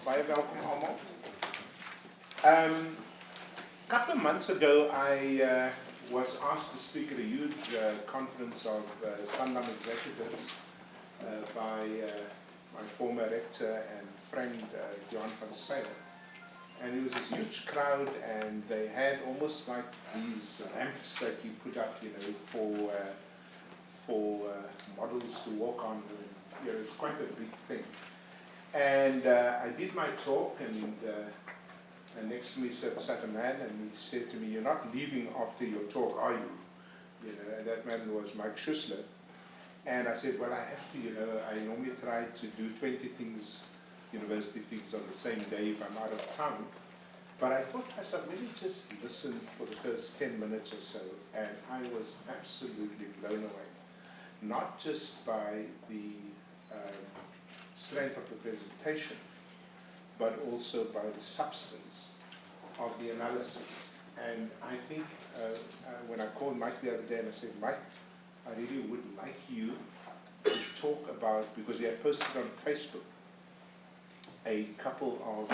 Baie welkom allemaal. A couple of months ago, I was asked to speak at a huge conference of Sanlam executives by my former rector and friend, Johan van Zyl. And it was this huge crowd, and they had almost like these ramps that you put up, you know, for models to walk on. And, you know, it's quite a big thing. And I did my talk, and next to me sat a man, and he said to me, "You're not leaving after your talk, are you?" You know, and that man was Mike Schussler. And I said, "Well, I have to, you know, I normally try to do 20 things, university things on the same day if I'm out of town. But I thought myself, maybe just listen for the first 10 minutes or so." And I was absolutely blown away. Not just by the strength of the presentation, but also by the substance of the analysis. And I think when I called Mike the other day and I said, "Mike, I really would like you to talk about," because he had posted on Facebook a couple of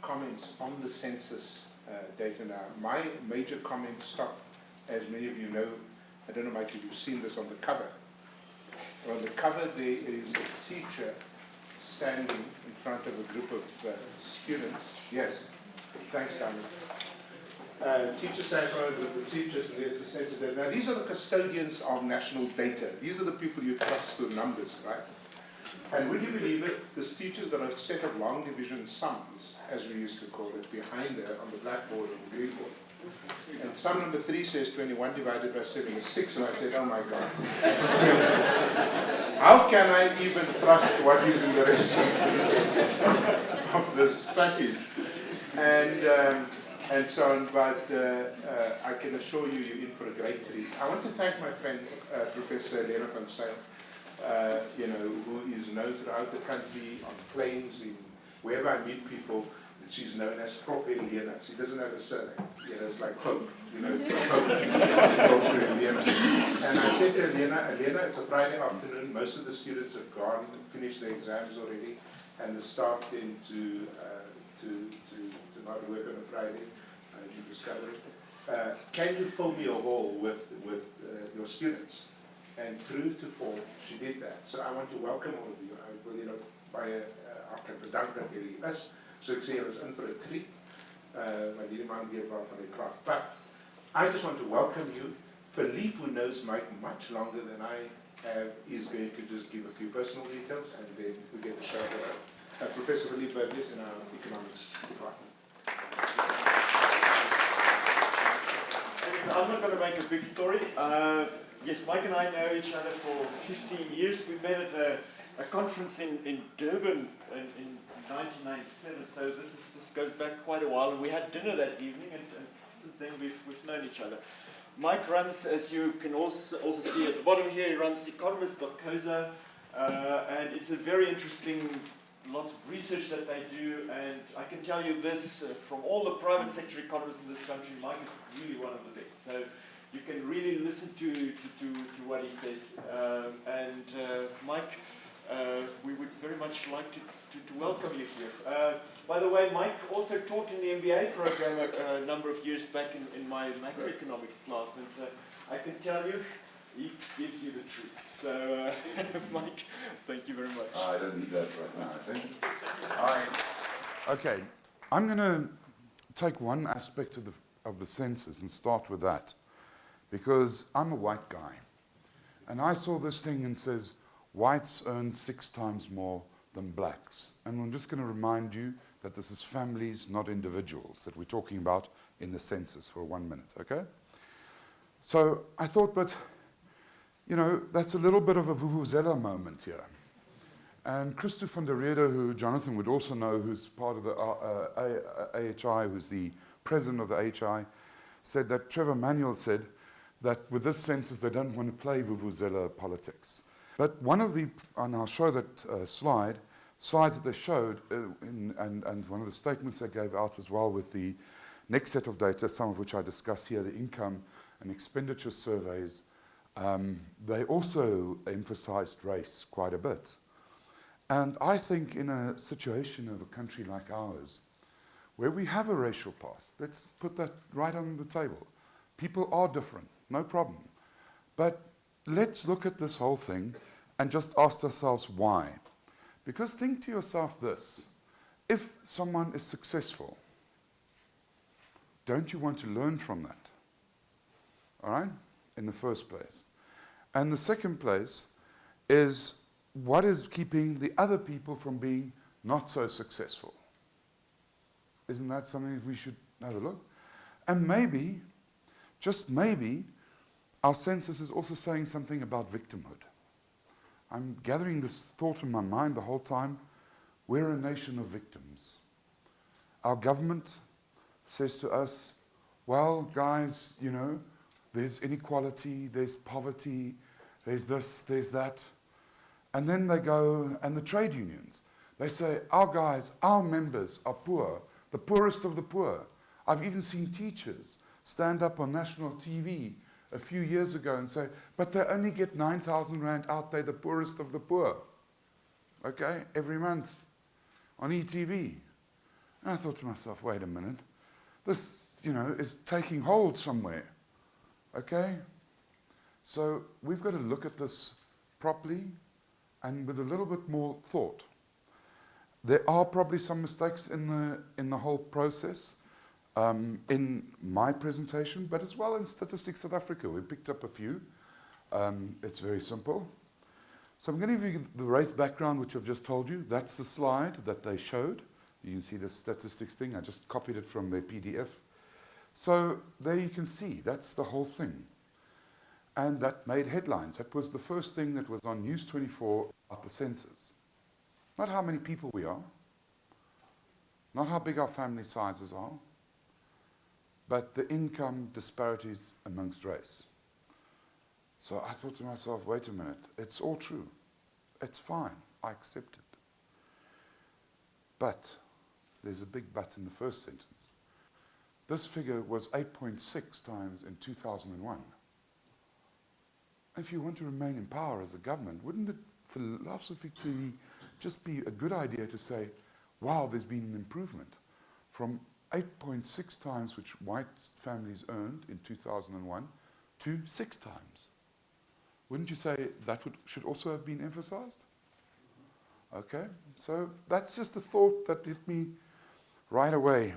comments on the census data. Now, my major comment stopped, as many of you know, I don't know, Mike, if you've seen this on the cover. On the cover there is a teacher standing in front of a group of students. Yes, thanks, Simon. Teachers stand in front of a group of teachers, and there's the census data. Now, these are the custodians of national data. These are the people you trust with numbers, right? And would you believe it, this teacher's got a set of long division sums, as we used to call it, behind her on the blackboard or the green board. And sum number 3 says 21 divided by 7 is 6, and I said, "Oh my God. How can I even trust what is in the rest of this package?" And so on, but I can assure you, you're in for a great treat. I want to thank my friend, Professor Lena van Zyl, you know, who is known throughout the country on planes, wherever I meet people. She's known as Prof. Lena. She doesn't have a surname. You know, it's like Pope. You know, it's like Pope. Prof. Lena. And I said to Lena, it's a Friday afternoon. Most of the students have gone, finished their exams already, and the staff tend to not work on a Friday. You discover it. Can you fill me a hall with your students? And true to form, she did that. So I want to welcome all of you. I wil julle baie hartlik bedank dat julle hier is. So ek sê julle is in vir 'n treat. Want hierdie man weet waarvan hy praat. But I just want to welcome you. Philippe, who knows Mike much longer than I have, is going to just give a few personal details, and then we get the show out. Professor Philippe Berbies in our economics department. So I'm not going to make a big story. Yes, Mike and I know each other for 15 years. We met at a conference in Durban in 1997, so this goes back quite a while, and we had dinner that evening, and since then we've known each other. Mike runs, as you can also see at the bottom here, he runs economist.coza, and it's a very interesting, lots of research that they do, and I can tell you this, from all the private sector economists in this country, Mike is really one of the best. So you can really listen to what he says. Mike, we would very much like to welcome you here. By the way, Mike also taught in the MBA program a number of years back in my macroeconomics class, and I can tell you, he gives you the truth. So, Mike, thank you very much. I don't need that right now, I think. Okay, I'm going to take one aspect of the census and start with that, because I'm a white guy, and I saw this thing and says, whites earn 6 times more than blacks. And I'm just going to remind you that this is families, not individuals, that we're talking about in the census for 1 minute, okay? So I thought, but, you know, that's a little bit of a vuvuzela moment here. And Christo van der Rede, who Jonathan would also know, who's part of the AHI, who's the president of the AHI, said that Trevor Manuel said that with this census they don't want to play vuvuzela politics. But one of the, and I'll show that slides that they showed, and one of the statements they gave out as well with the next set of data, some of which I discuss here, the income and expenditure surveys, they also emphasized race quite a bit. And I think in a situation of a country like ours, where we have a racial past, let's put that right on the table. People are different, no problem. But let's look at this whole thing and just ask ourselves why. Because think to yourself this, if someone is successful, don't you want to learn from that? All right? In the first place. And the second place is, what is keeping the other people from being not so successful? Isn't that something that we should have a look? And maybe, just maybe, our census is also saying something about victimhood. I'm gathering this thought in my mind the whole time. We're a nation of victims. Our government says to us, well, guys, you know, there's inequality, there's poverty, there's this, there's that. And then they go, and the trade unions, they say, our guys, our members are poor, the poorest of the poor. I've even seen teachers stand up on national TV a few years ago and say, but they only get 9,000 rand out, they're the poorest of the poor. Okay, every month on ETV. And I thought to myself, wait a minute, this, you know, is taking hold somewhere. Okay? So we've got to look at this properly and with a little bit more thought. There are probably some mistakes in the whole process, in my presentation, but as well in Statistics South Africa. We picked up a few. It's very simple. So I'm going to give you the race background, which I've just told you. That's the slide that they showed. You can see the statistics thing. I just copied it from their PDF. So there you can see, that's the whole thing. And that made headlines. That was the first thing that was on News 24 at the census. Not how many people we are, not how big our family sizes are, but the income disparities amongst race. So I thought to myself, wait a minute, it's all true. It's fine, I accept it. But there's a big but in the first sentence. This figure was 8.6 times in 2001. If you want to remain in power as a government, wouldn't it philosophically just be a good idea to say, wow, there's been an improvement from 8.6 times which white families earned in 2001 to 6 times? Wouldn't you say that should also have been emphasized? Okay, so that's just a thought that hit me right away.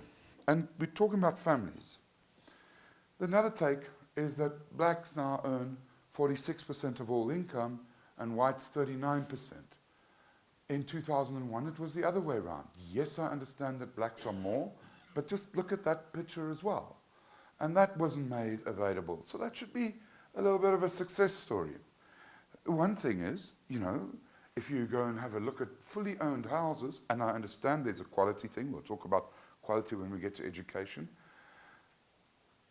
And we're talking about families. Another take is that blacks now earn 46% of all income and whites 39%. In 2001, it was the other way around. Yes, I understand that blacks are more, but just look at that picture as well. And that wasn't made available. So that should be a little bit of a success story. One thing is, you know, if you go and have a look at fully owned houses, and I understand there's a quality thing, we'll talk about quality when we get to education,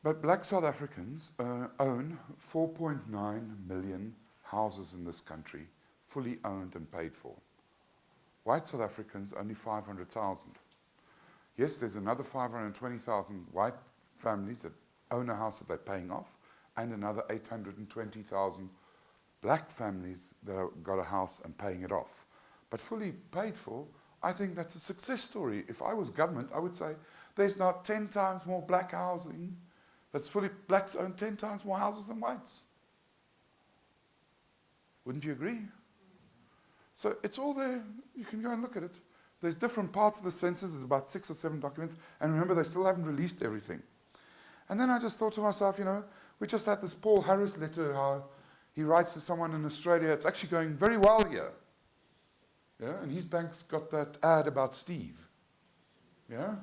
but black South Africans own 4.9 million houses in this country, fully owned and paid for. White South Africans, only 500,000. Yes, there's another 520,000 white families that own a house that they're paying off, and another 820,000 black families that have got a house and paying it off. But fully paid for, I think that's a success story. If I was government, I would say there's now 10 times more black housing. That's fully, blacks own 10 times more houses than whites. Wouldn't you agree? So it's all there. You can go and look at it. There's different parts of the census. There's about 6 or 7 documents. And remember, they still haven't released everything. And then I just thought to myself, you know, we just had this Paul Harris letter, how he writes to someone in Australia, it's actually going very well here. Yeah, and his bank's got that ad about Steve. Yeah?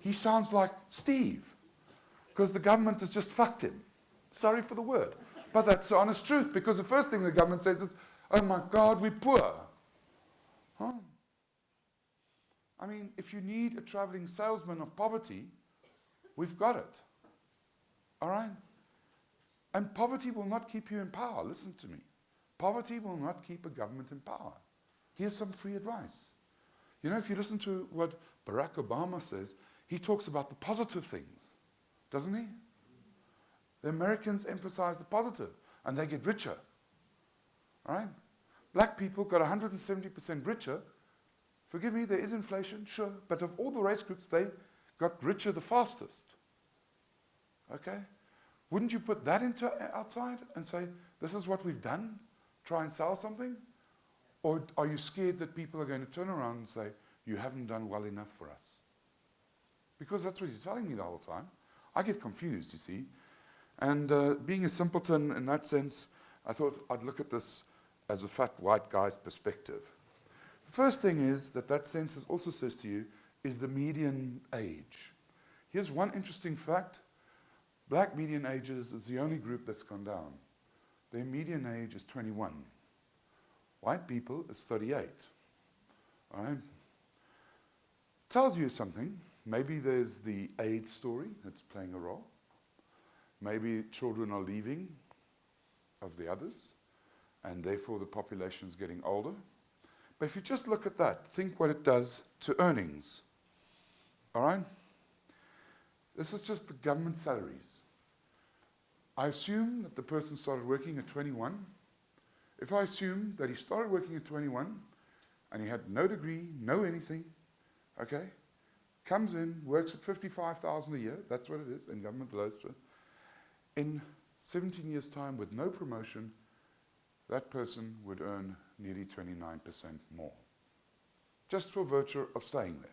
He sounds like Steve, because the government has just fucked him. Sorry for the word. But that's the honest truth, because the first thing the government says is, oh my God, we're poor. Huh? I mean, if you need a traveling salesman of poverty, we've got it. All right? And poverty will not keep you in power. Listen to me. Poverty will not keep a government in power. Here's some free advice. You know, if you listen to what Barack Obama says, he talks about the positive things, doesn't he? The Americans emphasize the positive, and they get richer. All right? Black people got 170% richer. Forgive me, there is inflation, sure, but of all the race groups, they got richer the fastest. Okay? Wouldn't you put that into outside and say, this is what we've done? Try and sell something? Or are you scared that people are going to turn around and say, you haven't done well enough for us? Because that's what you're telling me the whole time. I get confused, you see. And being a simpleton in that sense, I thought I'd look at this as a fat white guy's perspective. The first thing is that census also says to you is the median age. Here's one interesting fact. Black median ages is the only group that's gone down. Their median age is 21. White people is 38. All right? Tells you something. Maybe there's the AIDS story that's playing a role. Maybe children are leaving of the others, and therefore the population is getting older. But if you just look at that, think what it does to earnings. All right? This is just the government salaries. I assume that the person started working at 21. If I assume that he started working at 21 and he had no degree, no anything, okay, comes in, works at 55,000 a year, that's what it is in government loads. In 17 years' time with no promotion, that person would earn nearly 29% more, just for virtue of staying there.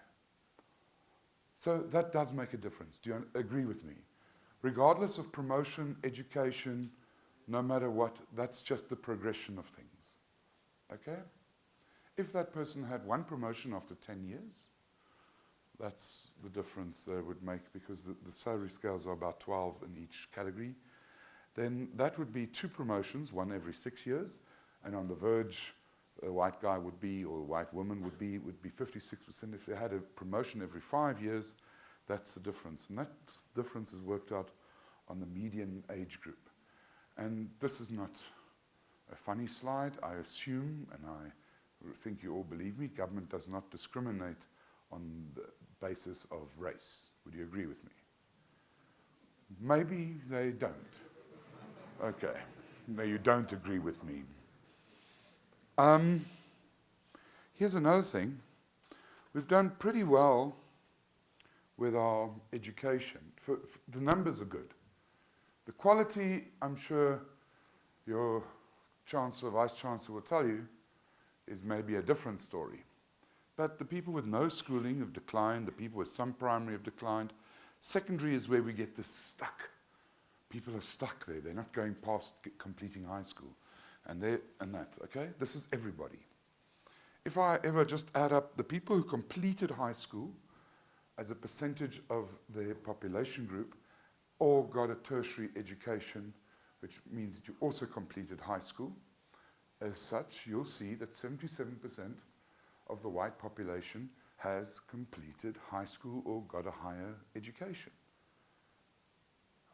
So that does make a difference. Do you agree with me? Regardless of promotion, education, no matter what, that's just the progression of things. Okay? If that person had one promotion after 10 years, that's the difference they would make, because the salary scales are about 12 in each category. Then that would be 2 promotions, one every 6 years, and on the verge a white guy would be, or a white woman would be 56%. If they had a promotion every 5 years, that's the difference. And that difference is worked out on the median age group. And this is not a funny slide. I assume, and I think you all believe me, government does not discriminate on the basis of race. Would you agree with me? Maybe they don't. Okay. No, you don't agree with me. Here's another thing. We've done pretty well with our education. The numbers are good. The quality, I'm sure your Chancellor, Vice Chancellor will tell you, is maybe a different story. But the people with no schooling have declined. The people with some primary have declined. Secondary is where we get this stuck. People are stuck there. They're not going past completing high school. And that, okay? This is everybody. If I ever just add up the people who completed high school as a percentage of their population group, or got a tertiary education, which means that you also completed high school, as such, you'll see that 77% of the white population has completed high school or got a higher education.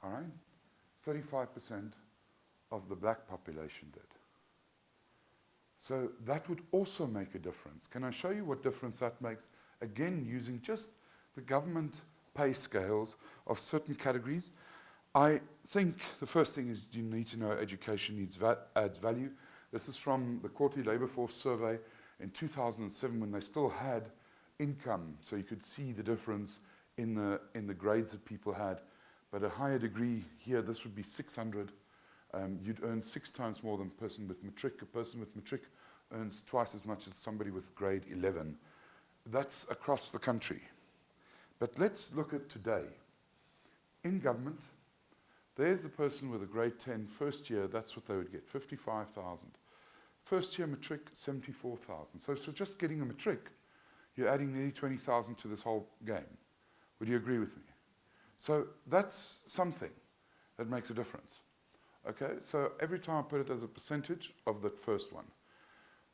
All right? 35% of the black population did. So that would also make a difference. Can I show you what difference that makes? Again, using just the government pay scales of certain categories. I think the first thing is you need to know education adds value. This is from the Quarterly Labour Force Survey in 2007, when they still had income, so you could see the difference in the grades that people had. But a higher degree here, this would be 600. You'd earn 6 times more than a person with matric. A person with matric earns twice as much as somebody with grade 11. That's across the country. But let's look at today. In government, there's a person with a grade 10 first year, that's what they would get, 55,000. First year matric, 74,000. So just getting a matric, you're adding nearly 20,000 to this whole game. Would you agree with me? So that's something that makes a difference. Okay, so every time I put it as a percentage of that first one.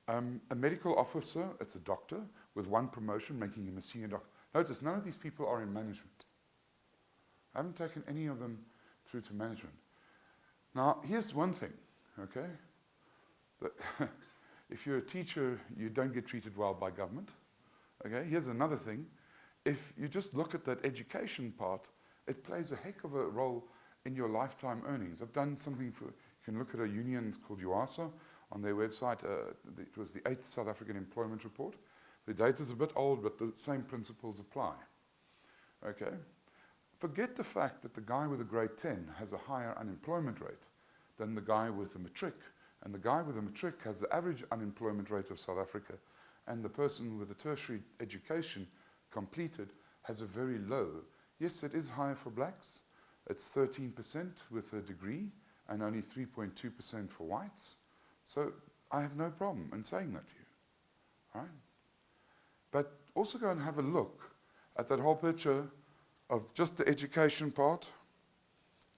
A medical officer, it's a doctor, with 1 promotion, making him a senior doctor. Notice, none of these people are in management. I haven't taken any of them through to management. Now, here's one thing, okay? That if you're a teacher, you don't get treated well by government. Okay, here's another thing. If you just look at that education part, it plays a heck of a role in your lifetime earnings. I've done something for, you can look at a union called UASA on their website. It was the 8th South African Employment Report. The data is a bit old, but the same principles apply. Okay? Forget the fact that the guy with a grade 10 has a higher unemployment rate than the guy with a matric. And the guy with a matric has the average unemployment rate of South Africa, and the person with a tertiary education completed has a very low. Yes, it is higher for blacks. It's 13% with a degree and only 3.2% for whites. So I have no problem in saying that to you. Right? But also go and have a look at that whole picture of just the education part.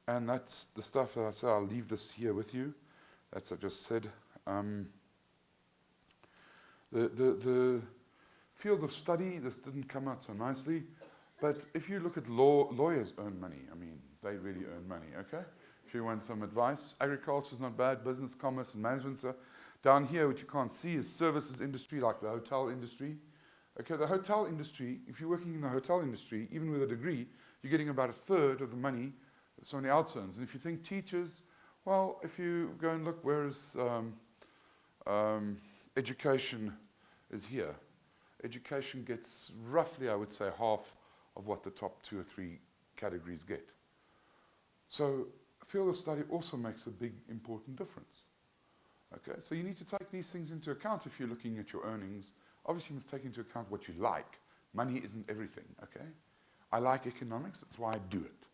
And that's the stuff that I say. I'll leave this here with you. That's what I just said. The field of study, this didn't come out so nicely. But if you look at lawyers earn money. I mean, they really earn money, okay? If you want some advice, agriculture is not bad. Business, commerce, and management. Down here, what you can't see is services industry, like the hotel industry. Okay, the hotel industry, if you're working in the hotel industry, even with a degree, you're getting about a third of the money that somebody else earns. And if you think teachers, well, if you go and look, where is education is here. Education gets roughly, I would say, half of what the top 2 or 3 categories get. So field of study also makes a big, important difference. Okay, so you need to take these things into account if you're looking at your earnings. Obviously, you must take into account what you like. Money isn't everything, okay? I like economics, that's why I do it.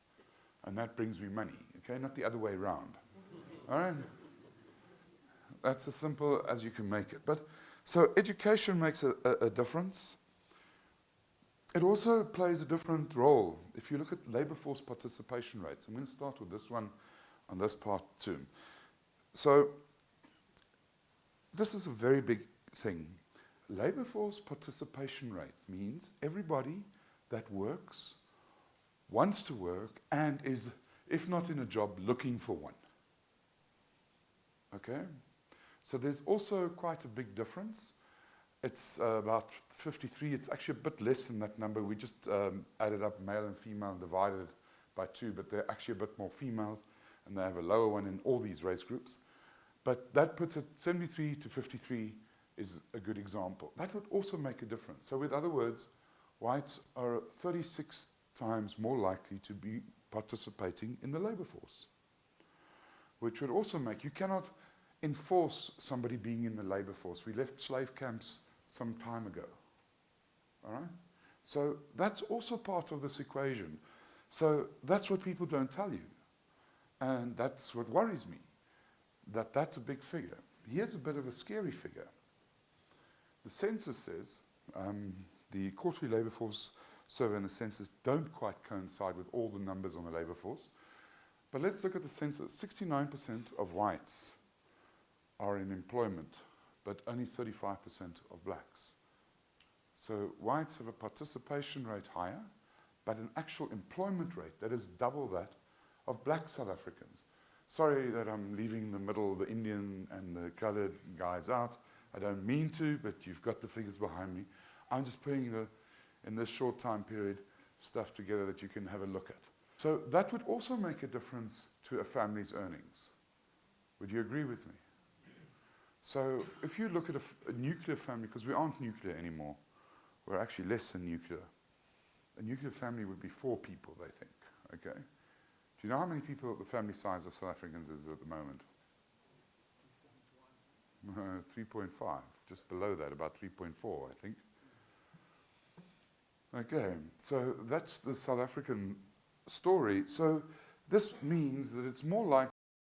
And that brings me money, okay? Not the other way around. All right? That's as simple as you can make it. But so education makes a difference. It also plays a different role. If you look at labor force participation rates, I'm going to start with this one on this part too. So this is a very big thing. Labor force participation rate means everybody that works, wants to work, and is, if not in a job, looking for one. Okay? So there's also quite a big difference. It's about 53. It's actually a bit less than that number. We just added up male and female and divided it by 2, but they're actually a bit more females, and they have a lower one in all these race groups. But that puts it 73 to 53 is a good example. That would also make a difference. So with other words, whites are 36 times more likely to be participating in the labor force, which would also make, you cannot enforce somebody being in the labor force. We left slave camps some time ago. All right? So that's also part of this equation. So that's what people don't tell you. And that's what worries me, that that's a big figure. Here's a bit of a scary figure. The census says, the quarterly labor force survey and the census don't quite coincide with all the numbers on the labor force. But let's look at the census. 69% of whites are in employment, but only 35% of blacks. So whites have a participation rate higher, but an actual employment rate that is double that of black South Africans. Sorry that I'm leaving the middle, the Indian and the colored guys out. I don't mean to, but you've got the figures behind me. I'm just putting in this short time period stuff together that you can have a look at. So that would also make a difference to a family's earnings. Would you agree with me? So if you look at a nuclear family, because we aren't nuclear anymore, we're actually less than nuclear. A nuclear family would be 4 people, they think, okay? Do you know how many people the family size of South Africans is at the moment? 3.5, just below that, about 3.4, I think. Okay, so that's the South African story. So this means that it's more